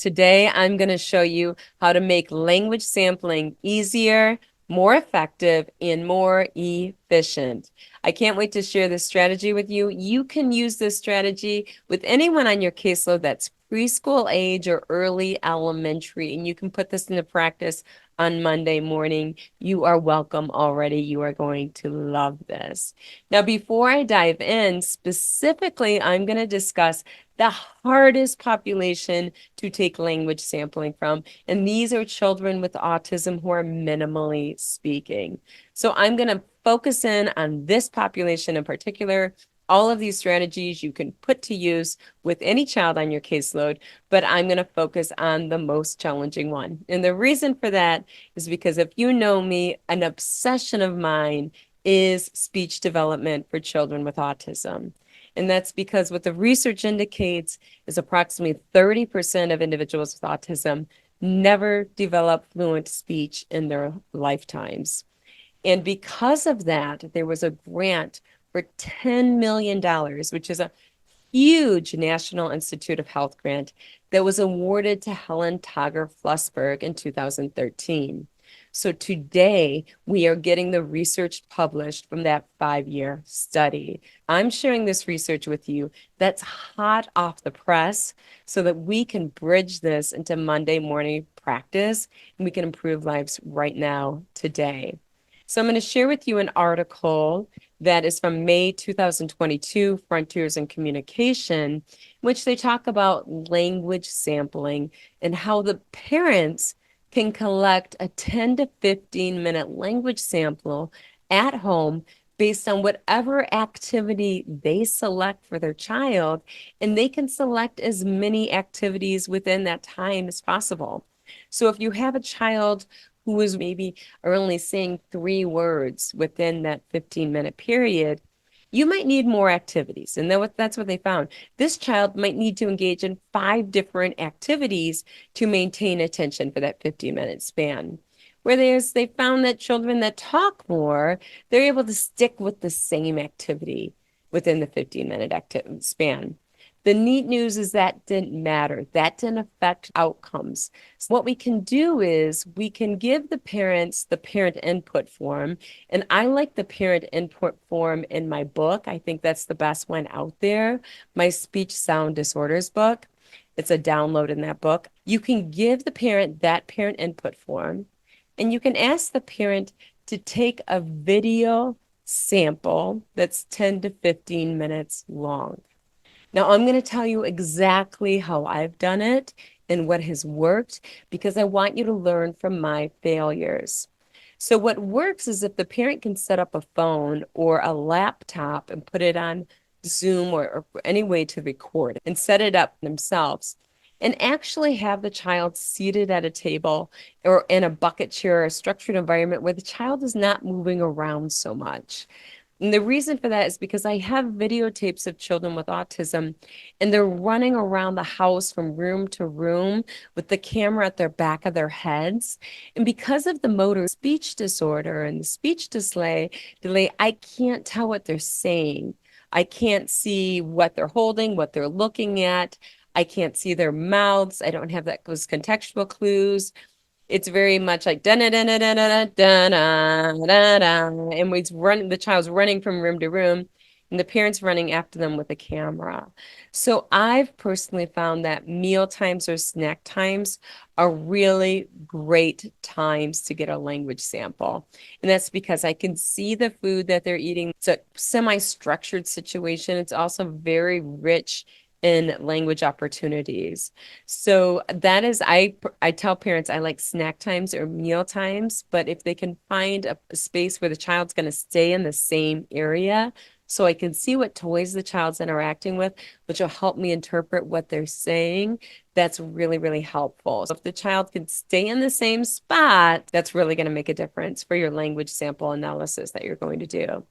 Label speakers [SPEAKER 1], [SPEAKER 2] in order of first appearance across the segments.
[SPEAKER 1] Today, I'm going to show you how to make language sampling easier, more effective, and more efficient. I can't wait to share this strategy with you. You can use this strategy with anyone on your caseload that's preschool age or early elementary, and you can put this into practice on Monday morning. You are welcome already. You are going to love this. Now, before I dive in, specifically, I'm going to discuss the hardest population to take language sampling from. And these are children with autism who are minimally speaking. So I'm going to focus in on this population in particular. All of these strategies you can put to use with any child on your caseload, but I'm going to focus on the most challenging one. And the reason for that is because if you know me, an obsession of mine is speech development for children with autism. And that's because what the research indicates is approximately 30% of individuals with autism never develop fluent speech in their lifetimes. And because of that, there was a grant for $10 million, which is a huge National Institute of Health grant that was awarded to Helen Togger Flussberg in 2013. So today we are getting the research published from that 5-year study. I'm sharing this research with you that's hot off the press so that we can bridge this into Monday morning practice and we can improve lives right now, today. So I'm going to share with you an article that is from May 2022, Frontiers in Communication, in which they talk about language sampling and how the parents can collect a 10 to 15 minute language sample at home based on whatever activity they select for their child, and they can select as many activities within that time as possible. So if you have a child who is maybe only saying 3 words within that 15-minute period, you might need more activities. And that's what they found. This child might need to engage in 5 different activities to maintain attention for that 15-minute span. Whereas they found that children that talk more, they're able to stick with the same activity within the 15-minute span. The neat news is that didn't matter. That didn't affect outcomes. So what we can do is we can give the parents the parent input form. And I like the parent input form in my book. I think that's the best one out there. My speech sound disorders book. It's a download in that book. You can give the parent that parent input form, and you can ask the parent to take a video sample that's 10 to 15 minutes long. Now, I'm going to tell you exactly how I've done it and what has worked because I want you to learn from my failures. So what works is if the parent can set up a phone or a laptop and put it on Zoom or any way to record and set it up themselves and actually have the child seated at a table or in a bucket chair or a structured environment where the child is not moving around so much. And the reason for that is because I have videotapes of children with autism, and they're running around the house from room to room with the camera at their back of their heads. And because of the motor speech disorder and the speech delay, I can't tell what they're saying. I can't see what they're holding, what they're looking at. I can't see their mouths. I don't have those contextual clues. It's very much like da da da da da da da da da, and the child's running from room to room, and the parents running after them with a camera. So I've personally found that meal times or snack times are really great times to get a language sample. And that's because I can see the food that they're eating. It's a semi-structured situation. It's also very rich in language opportunities. So that is, I tell parents I like snack times or meal times, but if they can find a space where the child's going to stay in the same area, so I can see what toys the child's interacting with, which will help me interpret what they're saying, that's really, really helpful. So if the child can stay in the same spot, that's really going to make a difference for your language sample analysis that you're going to do.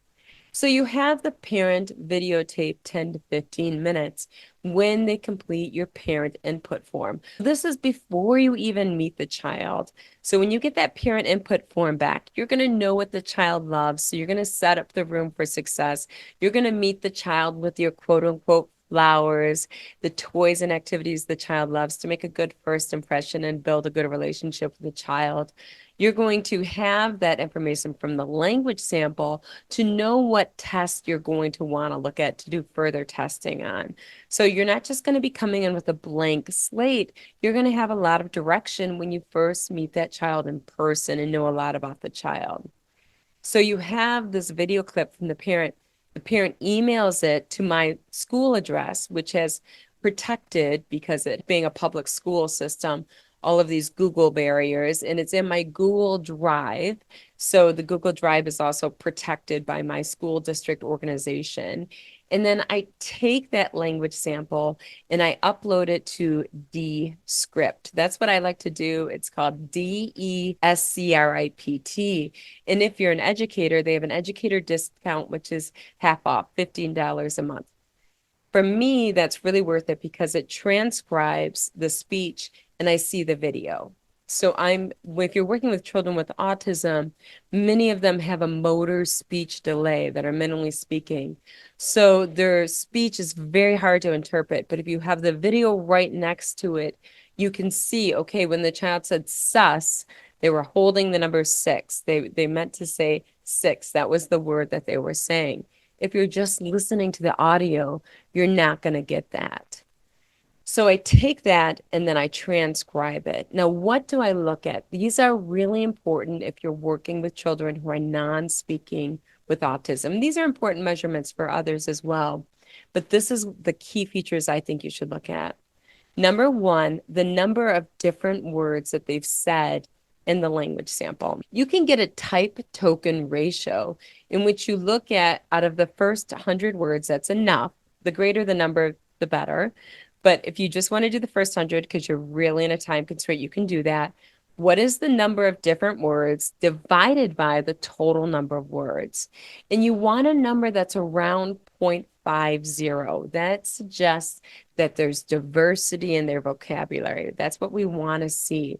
[SPEAKER 1] So you have the parent videotape 10 to 15 minutes when they complete your parent input form. This is before you even meet the child. So when you get that parent input form back, you're going to know what the child loves. So you're going to set up the room for success. You're going to meet the child with your quote unquote flowers, the toys and activities the child loves to make a good first impression and build a good relationship with the child. You're going to have that information from the language sample to know what test you're going to want to look at to do further testing on. So you're not just going to be coming in with a blank slate. You're going to have a lot of direction when you first meet that child in person and know a lot about the child. So you have this video clip from the parent. The parent emails it to my school address, which has protected, because it being a public school system, all of these Google barriers, and it's in my Google Drive. So the Google Drive is also protected by my school district organization. And then I take that language sample and I upload it to Descript. That's what I like to do. It's called DESCRIPT. And if you're an educator, they have an educator discount, which is half off, $15 a month. For me, that's really worth it because it transcribes the speech and I see the video. So if you're working with children with autism, many of them have a motor speech delay that are minimally speaking. So their speech is very hard to interpret. But if you have the video right next to it, you can see, okay, when the child said sus, they were holding the number 6. They meant to say 6. That was the word that they were saying. If you're just listening to the audio, you're not going to get that. So I take that and then I transcribe it. Now, what do I look at? These are really important if you're working with children who are non-speaking with autism. These are important measurements for others as well. But this is the key features I think you should look at. Number one, the number of different words that they've said in the language sample. You can get a type token ratio in which you look at, out of the first 100 words, that's enough. The greater the number, the better. But if you just want to do the first 100 because you're really in a time constraint, you can do that. What is the number of different words divided by the total number of words? And you want a number that's around 0.50. That suggests that there's diversity in their vocabulary. That's what we want to see.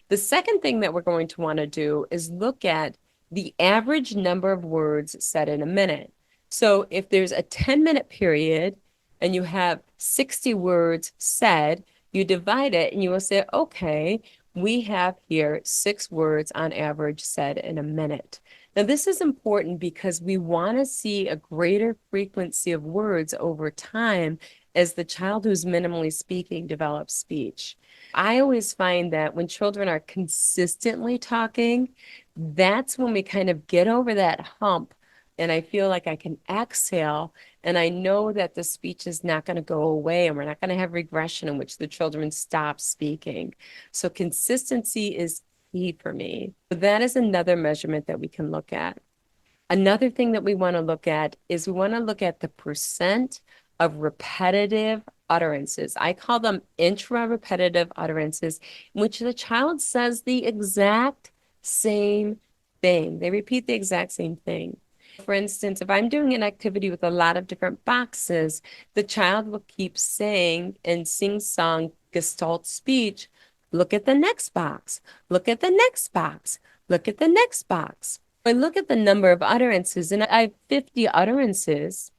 [SPEAKER 1] The second thing that we're going to want to do is look at the average number of words said in a minute. So if there's a 10-minute period and you have 60 words said, you divide it and you will say, okay, we have here 6 words on average said in a minute. Now, this is important because we want to see a greater frequency of words over time as the child who's minimally speaking develops speech. I always find that when children are consistently talking, that's when we kind of get over that hump and I feel like I can exhale and I know that the speech is not going to go away and we're not going to have regression in which the children stop speaking. So consistency is key for me. So that is another measurement that we can look at. Another thing that we want to look at is we want to look at the percent of repetitive utterances. I call them intra-repetitive utterances, in which the child says the exact same thing. They repeat the exact same thing. For instance, if I'm doing an activity with a lot of different boxes, the child will keep saying in sing-song gestalt speech, look at the next box, look at the next box, look at the next box. I look at the number of utterances, and I have 50 utterances,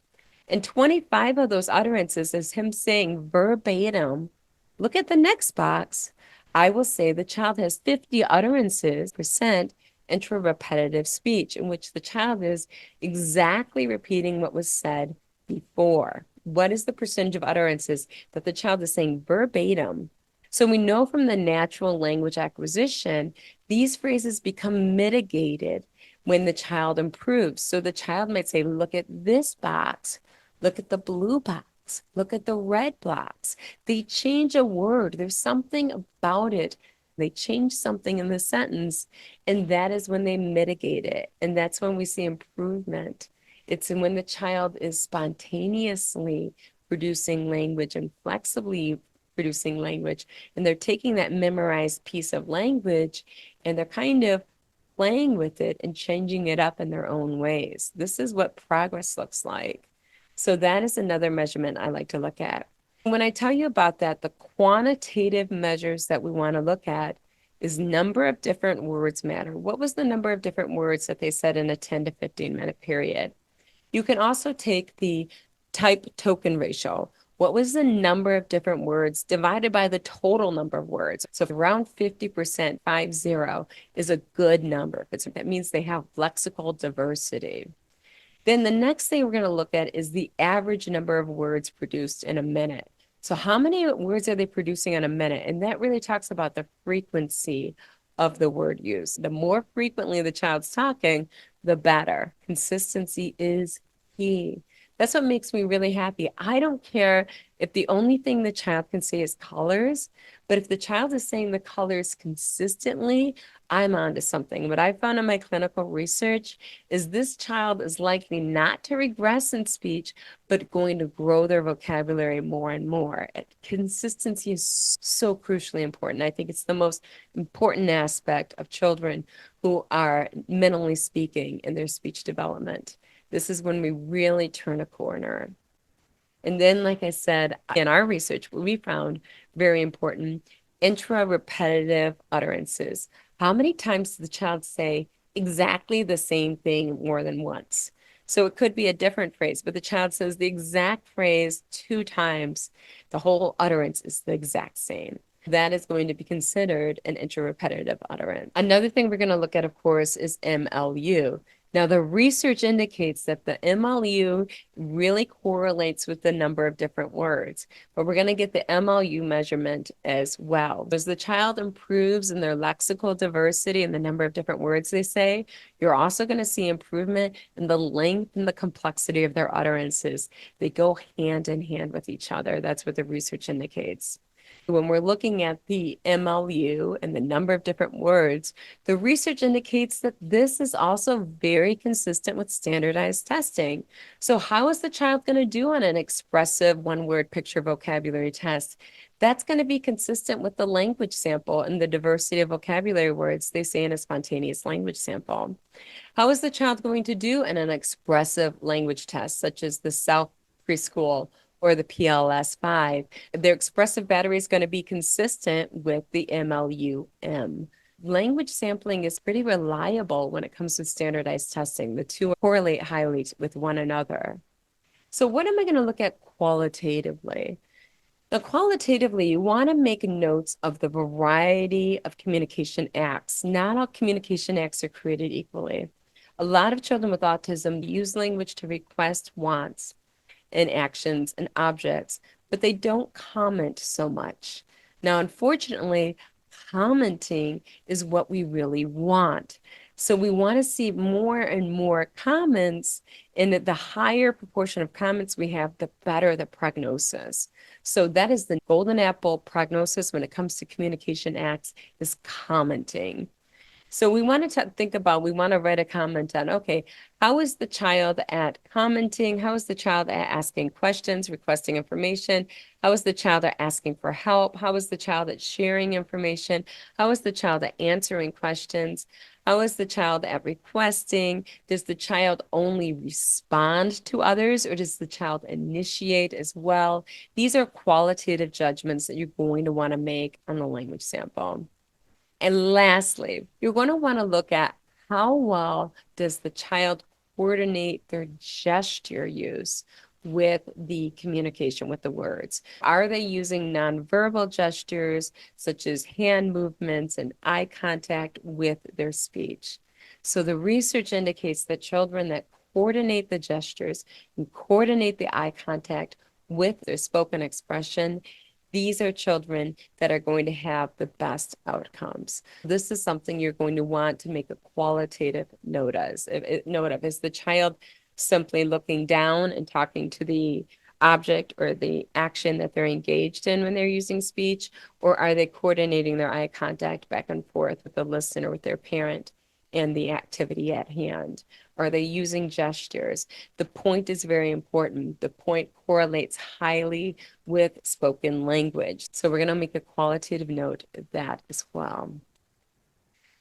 [SPEAKER 1] and 25 of those utterances is him saying verbatim, look at the next box. I will say the child has 50 utterances, percent intra-repetitive speech, in which the child is exactly repeating what was said before. What is the percentage of utterances that the child is saying verbatim? So we know from the natural language acquisition, these phrases become mitigated when the child improves. So the child might say, look at this box, look at the blue box, look at the red box. They change a word. There's something about it. They change something in the sentence, and that is when they mitigate it. And that's when we see improvement. It's when the child is spontaneously producing language and flexibly producing language, and they're taking that memorized piece of language and they're kind of playing with it and changing it up in their own ways. This is what progress looks like. So that is another measurement I like to look at. When I tell you about that, the quantitative measures that we want to look at is number of different words matter. What was the number of different words that they said in a 10 to 15-minute period? You can also take the type token ratio. What was the number of different words divided by the total number of words? So around 50%, 50, is a good number. That means they have lexical diversity. Then the next thing we're going to look at is the average number of words produced in a minute. So how many words are they producing in a minute? And that really talks about the frequency of the word use. The more frequently the child's talking, the better. Consistency is key. That's what makes me really happy. I don't care if the only thing the child can say is colors, but if the child is saying the colors consistently, I'm onto something. What I found in my clinical research is this child is likely not to regress in speech, but going to grow their vocabulary more and more. Consistency is so crucially important. I think it's the most important aspect of children who are mentally speaking in their speech development. This is when we really turn a corner. And then, like I said, in our research, what we found very important, intra-repetitive utterances. How many times does the child say exactly the same thing more than once? So it could be a different phrase, but the child says the exact phrase 2 times. The whole utterance is the exact same. That is going to be considered an intra-repetitive utterance. Another thing we're going to look at, of course, is MLU. Now, the research indicates that the MLU really correlates with the number of different words, but we're going to get the MLU measurement as well. As the child improves in their lexical diversity and the number of different words they say, you're also going to see improvement in the length and the complexity of their utterances. They go hand in hand with each other. That's what the research indicates. When we're looking at the MLU and the number of different words, the research indicates that this is also very consistent with standardized testing. So how is the child going to do on an expressive one-word picture vocabulary test? That's going to be consistent with the language sample and the diversity of vocabulary words they say in a spontaneous language sample. How is the child going to do in an expressive language test, such as the South Preschool or the PLS-5? Their expressive battery is going to be consistent with the MLU-M. Language sampling is pretty reliable when it comes to standardized testing. The two correlate highly with one another. So what am I going to look at qualitatively? Now, qualitatively, you want to make notes of the variety of communication acts. Not all communication acts are created equally. A lot of children with autism use language to request wants and actions and objects, but they don't comment so much. Now, unfortunately, commenting is what we really want. So we want to see more and more comments, and the higher proportion of comments we have, the better the prognosis. So that is the golden apple prognosis when it comes to communication acts, is commenting. So we want to think about, we want to write a comment on, okay, how is the child at commenting? How is the child at asking questions, requesting information? How is the child at asking for help? How is the child at sharing information? How is the child at answering questions? How is the child at requesting? Does the child only respond to others, or does the child initiate as well? These are qualitative judgments that you're going to want to make on the language sample. And lastly, you're going to want to look at how well does the child coordinate their gesture use with the communication with the words. Are they using nonverbal gestures such as hand movements and eye contact with their speech? So the research indicates that children that coordinate the gestures and coordinate the eye contact with their spoken expression, these are children that are going to have the best outcomes. This is something you're going to want to make a qualitative note of. Is the child simply looking down and talking to the object or the action that they're engaged in when they're using speech, or are they coordinating their eye contact back and forth with the listener, with their parent, and the activity at hand? Are they using gestures? The point is very important. The point correlates highly with spoken language. So we're going to make a qualitative note of that as well.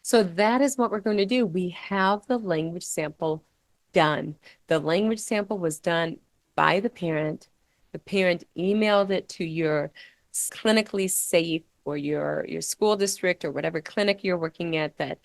[SPEAKER 1] So that is what we're going to do. We have the language sample done. The language sample was done by the parent. The parent emailed it to your clinically safe, or your school district, or whatever clinic you're working at that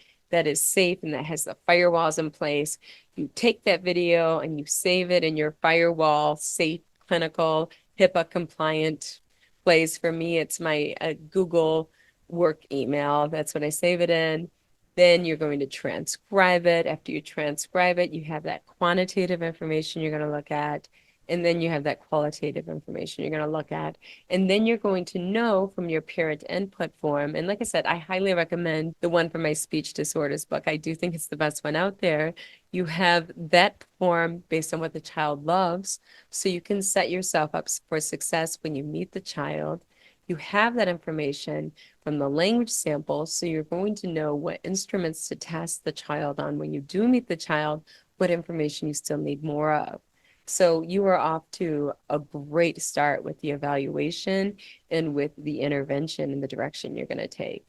[SPEAKER 1] is safe and that has the firewalls in place. You take that video and you save it in your firewall safe clinical HIPAA compliant place. For me, it's my Google work email. That's what I save it in. Then you're going to transcribe it. After you transcribe it, you have that quantitative information you're going to look at. And then you have that qualitative information you're going to look at. And then you're going to know from your parent input form. And like I said, I highly recommend the one from my speech disorders book. I do think it's the best one out there. You have that form based on what the child loves. So you can set yourself up for success when you meet the child. You have that information from the language sample, so you're going to know what instruments to test the child on when you do meet the child, what information you still need more of. So you are off to a great start with the evaluation and with the intervention and the direction you're going to take.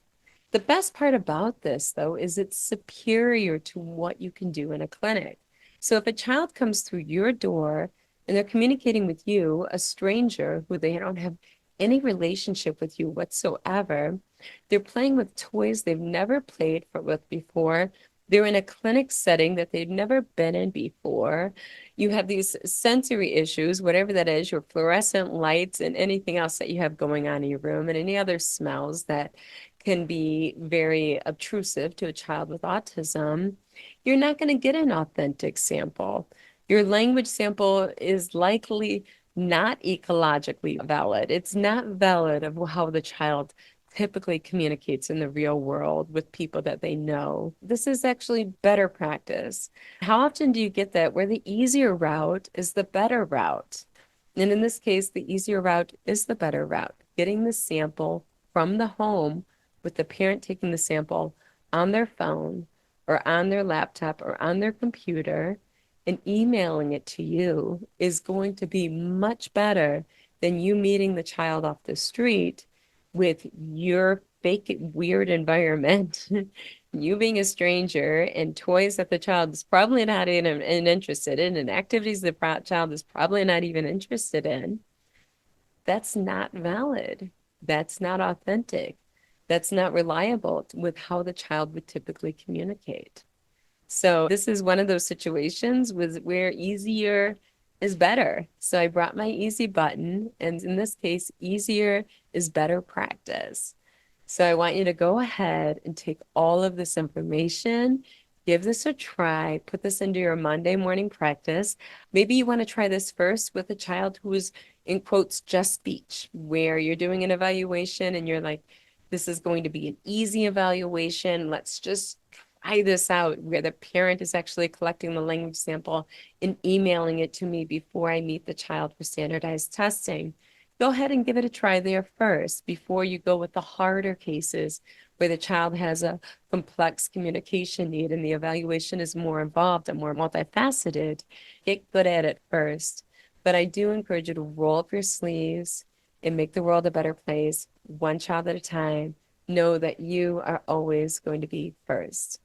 [SPEAKER 1] The best part about this, though, is it's superior to what you can do in a clinic. So if a child comes through your door and they're communicating with you, a stranger who they don't have any relationship with you whatsoever, they're playing with toys they've never played with before. They're in a clinic setting that they've never been in before. You have these sensory issues, whatever that is, your fluorescent lights and anything else that you have going on in your room, and any other smells that can be very obtrusive to a child with autism. You're not going to get an authentic sample. Your language sample is likely not ecologically valid. It's not valid of how the child typically communicates in the real world with people that they know. This is actually better practice. How often do you get that where the easier route is the better route? And in this case, the easier route is the better route. Getting the sample from the home with the parent taking the sample on their phone or on their laptop or on their computer and emailing it to you is going to be much better than you meeting the child off the street with your fake weird environment, you being a stranger, and toys that the child is probably not even interested in, and activities the child is probably not even interested in. That's not valid. That's not authentic. That's not reliable with how the child would typically communicate. So this is one of those situations where easier is better. So I brought my easy button, and in this case, easier is better practice. So I want you to go ahead and take all of this information, give this a try, put this into your Monday morning practice. Maybe you want to try this first with a child who is, in quotes, just speech, where you're doing an evaluation and you're like, this is going to be an easy evaluation. Let's just try this out, where the parent is actually collecting the language sample and emailing it to me before I meet the child for standardized testing. Go ahead and give it a try there first before you go with the harder cases where the child has a complex communication need and the evaluation is more involved and more multifaceted. Get good at it first. But I do encourage you to roll up your sleeves and make the world a better place, one child at a time. Know that you are always going to be first.